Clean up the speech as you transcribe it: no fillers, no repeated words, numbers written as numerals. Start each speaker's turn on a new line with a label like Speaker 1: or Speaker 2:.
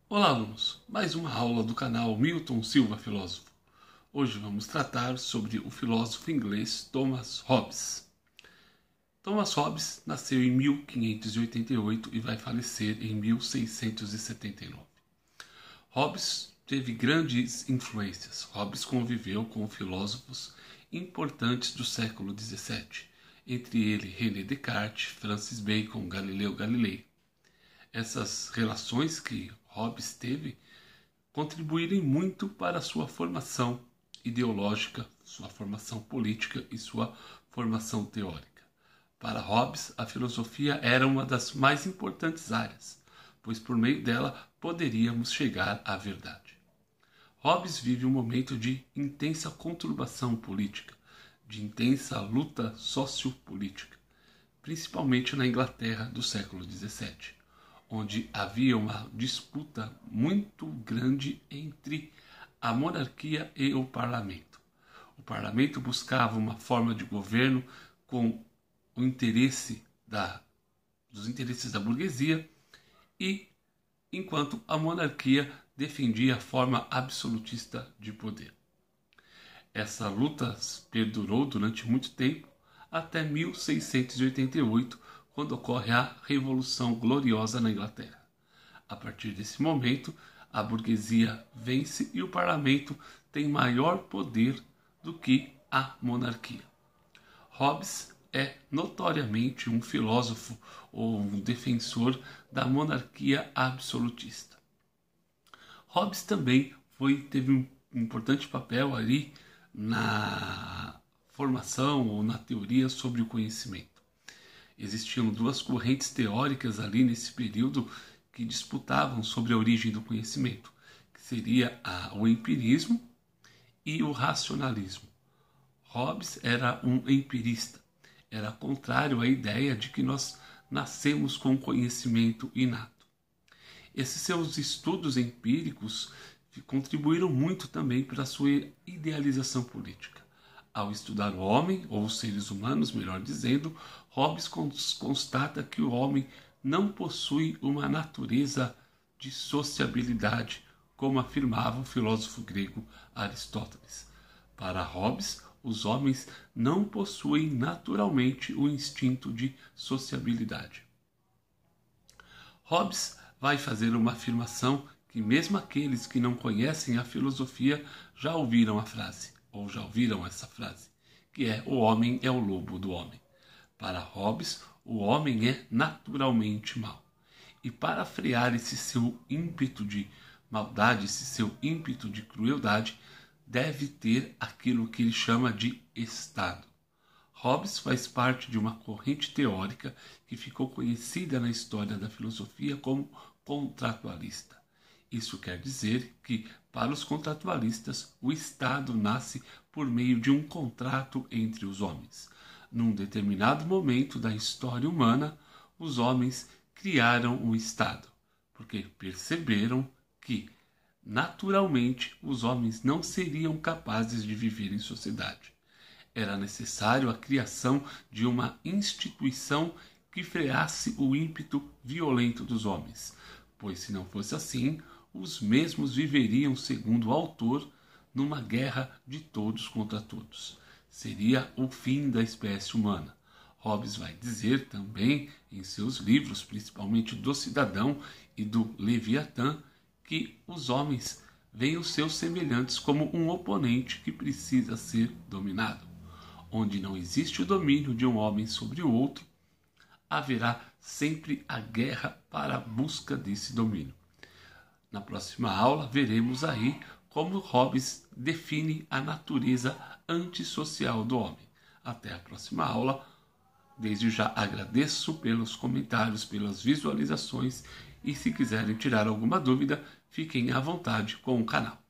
Speaker 1: Olá, alunos! Mais uma aula do canal Milton Silva Filósofo. Hoje vamos tratar sobre o filósofo inglês Thomas Hobbes. Thomas Hobbes nasceu em 1588 e vai falecer em 1679. Hobbes teve grandes influências. Hobbes conviveu com filósofos importantes do século XVII, entre eles René Descartes, Francis Bacon, Galileu Galilei. Essas relações que Hobbes teve contribuíram muito para a sua formação ideológica, sua formação política e sua formação teórica. Para Hobbes, a filosofia era uma das mais importantes áreas, pois por meio dela poderíamos chegar à verdade. Hobbes vive um momento de intensa conturbação política, de intensa luta sociopolítica, principalmente na Inglaterra do século XVII. Onde havia uma disputa muito grande entre a monarquia e o parlamento. O parlamento buscava uma forma de governo com o dos interesses da burguesia, e enquanto a monarquia defendia a forma absolutista de poder. Essa luta perdurou durante muito tempo, até 1688, quando ocorre a Revolução Gloriosa na Inglaterra. A partir desse momento, a burguesia vence e o parlamento tem maior poder do que a monarquia. Hobbes é notoriamente um filósofo ou um defensor da monarquia absolutista. Hobbes também teve um importante papel ali na formação ou na teoria sobre o conhecimento. Existiam duas correntes teóricas ali nesse período que disputavam sobre a origem do conhecimento, que seria o empirismo e o racionalismo. Hobbes era um empirista, era contrário à ideia de que nós nascemos com conhecimento inato. Esses seus estudos empíricos contribuíram muito também para a sua idealização política. Ao estudar o homem, ou os seres humanos, melhor dizendo, Hobbes constata que o homem não possui uma natureza de sociabilidade, como afirmava o filósofo grego Aristóteles. Para Hobbes, os homens não possuem naturalmente o instinto de sociabilidade. Hobbes vai fazer uma afirmação que mesmo aqueles que não conhecem a filosofia já ouviram a frase, ou já ouviram essa frase, que é: o homem é o lobo do homem. Para Hobbes, o homem é naturalmente mau. E para frear esse seu ímpeto de maldade, esse seu ímpeto de crueldade, deve ter aquilo que ele chama de Estado. Hobbes faz parte de uma corrente teórica que ficou conhecida na história da filosofia como contratualista. Isso quer dizer que, para os contratualistas, o Estado nasce por meio de um contrato entre os homens. Num determinado momento da história humana, os homens criaram o Estado, porque perceberam que, naturalmente, os homens não seriam capazes de viver em sociedade. Era necessário a criação de uma instituição que freasse o ímpeto violento dos homens, pois se não fosse assim, os mesmos viveriam, segundo o autor, numa guerra de todos contra todos. Seria o fim da espécie humana. Hobbes vai dizer também em seus livros, principalmente do Cidadão e do Leviatã, que os homens veem os seus semelhantes como um oponente que precisa ser dominado. Onde não existe o domínio de um homem sobre o outro, haverá sempre a guerra para a busca desse domínio. Na próxima aula veremos aí como Hobbes define a natureza antissocial do homem. Até a próxima aula. Desde já agradeço pelos comentários, pelas visualizações, e se quiserem tirar alguma dúvida, fiquem à vontade com o canal.